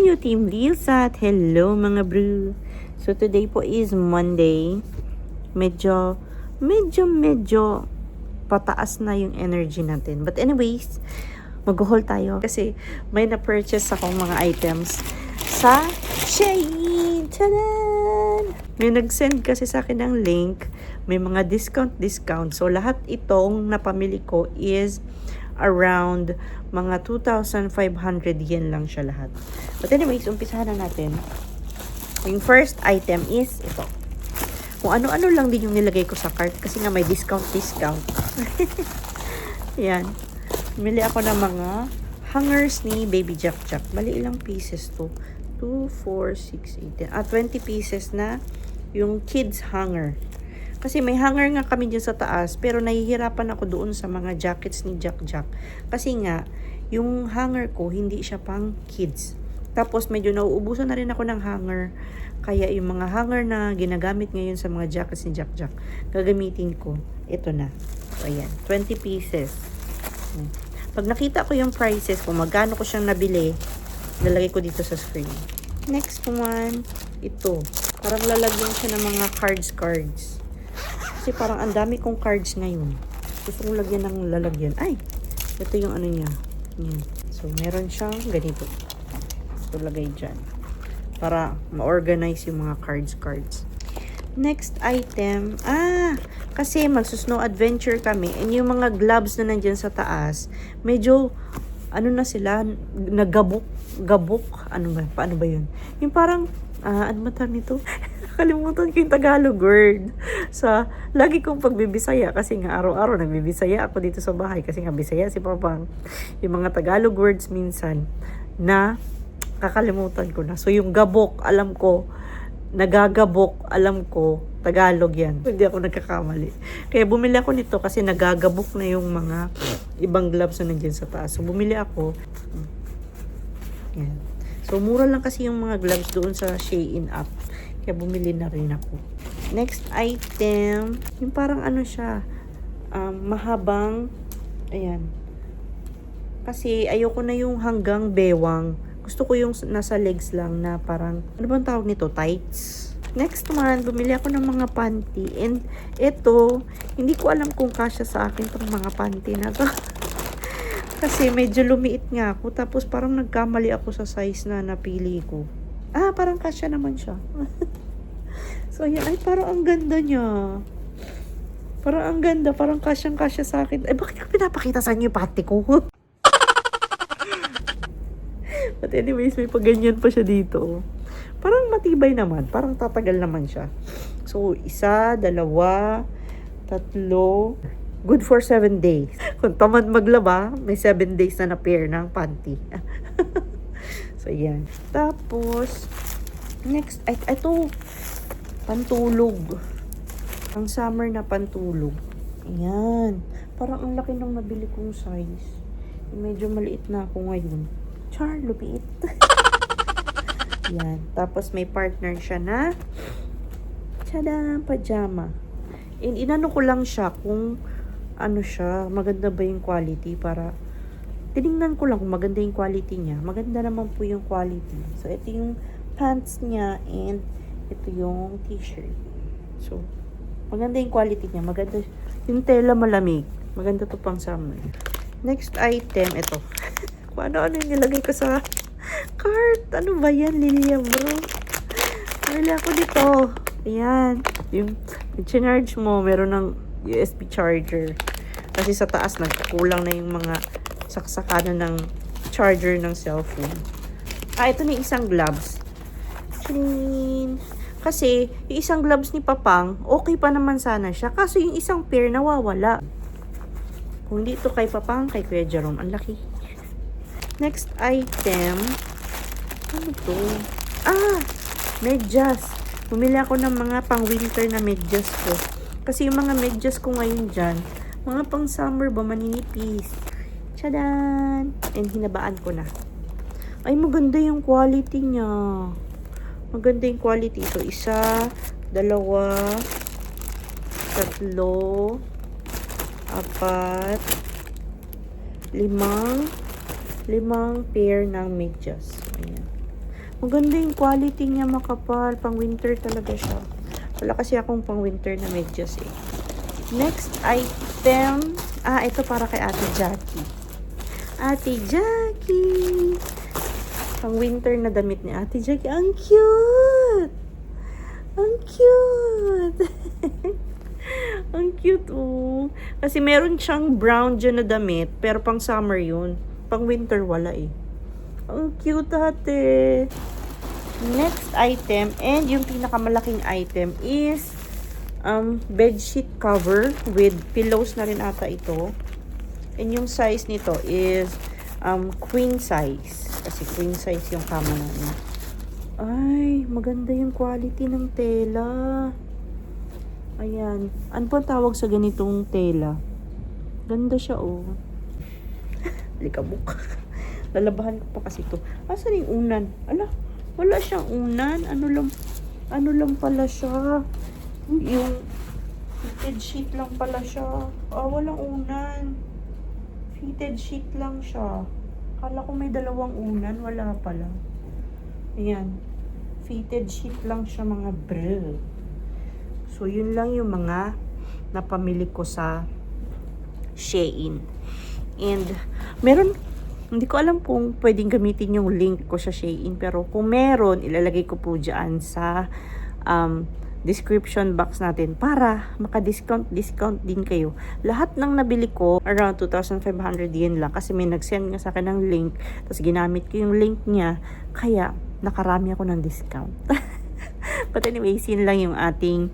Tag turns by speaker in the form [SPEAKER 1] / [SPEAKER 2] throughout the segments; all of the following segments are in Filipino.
[SPEAKER 1] you, Team Lilsat. Hello mga bro. So today po is Monday. Medyo pataas na yung energy natin. But anyways, mag-haul tayo kasi may na-purchase akong mga items sa Shein. Tadan! May nag-send kasi sa akin ng link. May mga discount. So lahat itong napamili ko is around mga 2,500 yen lang siya lahat. But anyways, umpisahan na natin. Yung first item is ito. Kung ano-ano lang din yung nilagay ko sa cart kasi nga may discount. Yan. Bumili ako ng mga hangers ni Baby Jack. Bali ilang pieces to? 2, 4, 6, 8, 10. 20 pieces na yung kids hanger. Kasi may hanger nga kami dyan sa taas, pero nahihirapan ako doon sa mga jackets ni Jack. Kasi nga, yung hanger ko, hindi siya pang kids. Tapos medyo nauubusan na rin ako ng hanger. Kaya yung mga hanger na ginagamit ngayon sa mga jackets ni Jack, gagamitin ko. Ito na. So, ayan. 20 pieces. Pag nakita ko yung prices, kung magkano ko siyang nabili, lalagay ko dito sa screen. Next one, ito. Parang lalagyan siya ng mga cards. Kasi parang ang dami kong cards ngayon. Gusto kong lagyan ng lalagyan. Ay! Ito yung ano niya. Yan. So, meron siyang ganito. Ito lagay dyan. Para ma-organize yung mga cards. Next item. Kasi magsusnow adventure kami. And yung mga gloves na nandyan sa taas, medyo, ano na sila, nagabok. Ano ba? Paano ba yun? Yung parang, ano ba tawag nito? Kalimutan ko yung Tagalog word. Lagi kong pagbibisaya kasi nga araw-araw nagbibisaya ako dito sa bahay kasi nga bisaya si Papang. Yung mga Tagalog words minsan na kakalimutan ko na. So yung gabok, alam ko, nagagabok, alam ko, Tagalog yan. Hindi ako nagkakamali. Kaya bumili ako nito kasi nagagabok na yung mga ibang gloves na nandiyan sa taas. So bumili ako. Yan. So mura lang kasi yung mga gloves doon sa Shein app. Kaya bumili na rin ako. Next item, yung parang ano siya, mahabang, ayan. Kasi ayoko na yung hanggang bewang. Gusto ko yung nasa legs lang na parang, ano bang tawag nito? Tights. Next one, bumili ako ng mga panty. And ito, hindi ko alam kung kasya sa akin itong mga panty na to. Kasi medyo lumiit nga ako. Tapos parang nagkamali ako sa size na napili ko. Parang kasya naman siya. So, ayan. Ay, parang ang ganda niya. Parang ang ganda. Parang kasyang-kasya sa akin. Ay, bakit ko pinapakita sa inyo yung panty ko? But anyways, may paganyan pa siya dito. Parang matibay naman. Parang tatagal naman siya. So, 1, 2, 3. Good for 7 days. Kung tamad maglaba, may 7 days na pair ng panty. So, yan. Tapos, next, ito, pantulog. Ang summer na pantulog. Ayan. Parang ang laki ng nabili kong size. Medyo maliit na ako ngayon. Char, lupiit. Yan. Tapos, may partner siya na tada, pajama. And inano ko lang siya kung ano siya, maganda ba yung quality para tinignan ko lang kung maganda yung quality niya. Maganda naman po yung quality. So, ito yung pants niya and ito yung t-shirt. So, maganda yung quality niya. Maganda yung tela malamig. Maganda to pang summer. Next item, ito. Kung ano-ano yung nilagay ko sa cart. Ano ba yan, Lilia bro? Nalala ko dito. Ayan. Yung charge mo, meron ng USB charger. Kasi sa taas, nagkulang na yung mga saksakanan ng charger ng cellphone. Ito na yung isang gloves. Chin. Kasi, yung isang gloves ni Papang, okay pa naman sana siya. Kaso yung isang pair, nawawala. Kung hindi ito kay Papang, kay Kuya Jerome, ang laki. Next item. Ano to? Medyas. Bumili ako ng mga pang-winter na medyas ko. Kasi yung mga medyas ko ngayon dyan, mga pang-summer ba, maninipis. Tchadan! And hinabaan ko na. Ay, maganda yung quality niya. Maganda yung quality. So, 1, 2, 3, 4, 5, 5 pair ng medyas. Ayan. Maganda yung quality niya, makapal. Pang winter talaga siya. Wala kasi akong pang winter na medyas eh. Next item. Ito para kay Ate Jackie. Ate Jackie! Pang winter na damit ni Ate Jackie. Ang cute! Ang cute! Ang cute oh. Kasi meron siyang brown dyan na damit, pero pang summer yun. Pang winter wala eh. Ang cute ate. Next item, and yung pinakamalaking item is bedsheet cover with pillows na rin ata ito. And yung size nito is queen size. Kasi queen size yung kama namin. Ay, maganda yung quality ng tela. Ayan. Ano po tawag sa ganitong tela? Ganda siya oh. Likabok. Lalabahan ko pa kasi ito. Asan yung unan? Ala, wala siyang unan. Ano lang pala siya. Yung fitted sheet lang pala siya. Walang unan. Fitted sheet lang siya. Kala ko may dalawang unan. Wala pala. Ayan. Fitted sheet lang siya mga bro. So, yun lang yung mga napamili ko sa Shein. And, meron, hindi ko alam kung pwedeng gamitin yung link ko sa Shein. Pero kung meron, ilalagay ko po dyan sa description box natin para maka-discount din kayo. Lahat ng nabili ko, around 2,500 yen lang. Kasi may nag-send nga sa akin ng link. Tapos ginamit ko yung link niya. Kaya, nakarami ako ng discount. But anyways, yun lang yung ating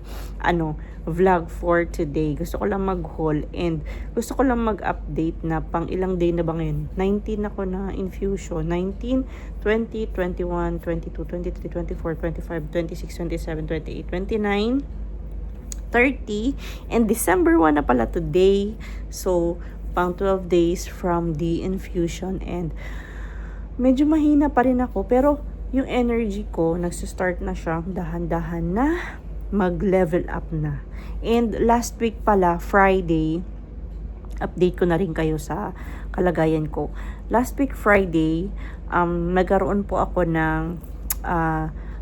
[SPEAKER 1] vlog for today. Gusto ko lang mag-haul and gusto ko lang mag-update na pang ilang day na ba ngayon. 19 ako na infusion. 19, 20, 21, 22, 23, 24, 25, 26, 27, 28, 29, 30, and December 1 na pala today. So, pang 12 days from the infusion and medyo mahina pa rin ako pero yung energy ko, nagsa-start na siya dahan-dahan na mag-level up na. And last week pala, Friday, update ko na rin kayo sa kalagayan ko. Last week Friday, nagkaroon po ako ng,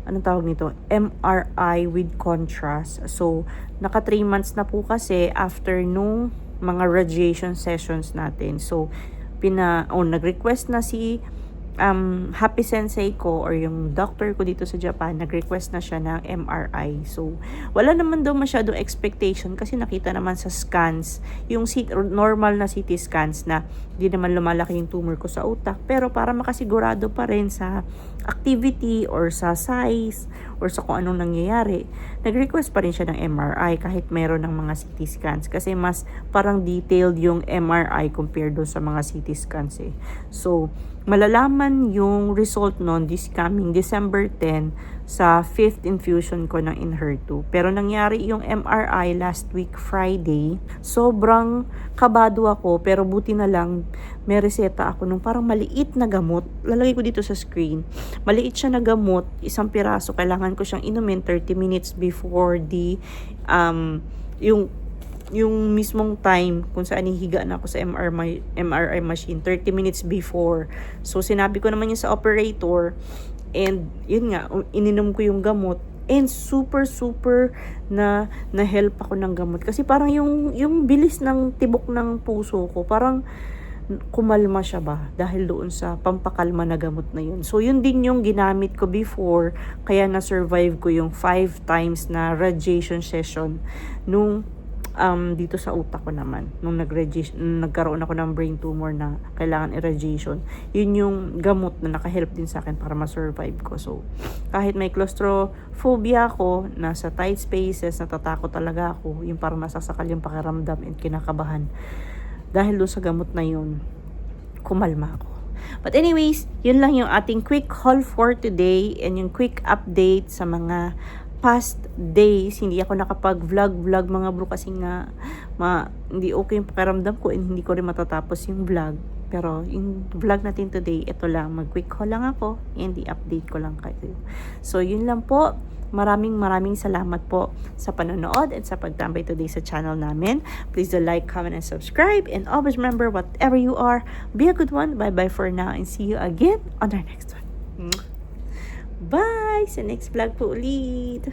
[SPEAKER 1] anong tawag nito? MRI with contrast. So, naka 3 months na po kasi after nung mga radiation sessions natin. So, nag-request na si Happy Sensei ko or yung doctor ko dito sa Japan, nag-request na siya ng MRI. So, wala naman daw masyadong expectation kasi nakita naman sa scans, yung normal na CT scans na di naman lumalaki yung tumor ko sa utak. Pero para makasigurado pa rin sa activity or sa size or sa kung anong nangyayari, nag-request pa rin siya ng MRI kahit meron ng mga CT scans kasi mas parang detailed yung MRI compared doon sa mga CT scans eh. So, malalaman yung result nun this coming December 10 sa 5th infusion ko ng Enhertu. Pero nangyari yung MRI last week Friday. Sobrang kabado ako pero buti na lang may reseta ako nung parang maliit na gamot. Lalagay ko dito sa screen. Maliit siya na gamot, isang piraso. Kailangan ko siyang inumin 30 minutes before the yung mismong time kung saan hihiga na ako sa MRI machine, 30 minutes before. So, sinabi ko naman yun sa operator and yun nga, ininom ko yung gamot and super na help ako ng gamot. Kasi parang yung bilis ng tibok ng puso ko, parang kumalma siya ba dahil doon sa pampakalma na gamot na yun. So, yun din yung ginamit ko before, kaya na-survive ko yung 5 times na radiation session nung dito sa utak ko naman nung nagkaroon ako ng brain tumor na kailangan irradiation. Yun yung gamot na nakahelp din sa akin para ma-survive ko. So, kahit may claustrophobia ako, nasa tight spaces, natatakot talaga ako, yung parang nasasakal yung pakiramdam and kinakabahan. Dahil doon sa gamot na yun, kumalma ako. But anyways, yun lang yung ating quick haul for today and yung quick update sa mga past days. Hindi ako nakapag-vlog mga bro kasi nga hindi okay yung pakiramdam ko and hindi ko rin matatapos yung vlog. Pero yung vlog natin today, ito lang. Mag-quick haul lang ako and i-update ko lang kayo. So, yun lang po. Maraming salamat po sa panonood at sa pagtambay today sa channel namin. Please do like, comment, and subscribe. And always remember, whatever you are, be a good one. Bye-bye for now and see you again on our next one. Bye! Sa next vlog po ulit.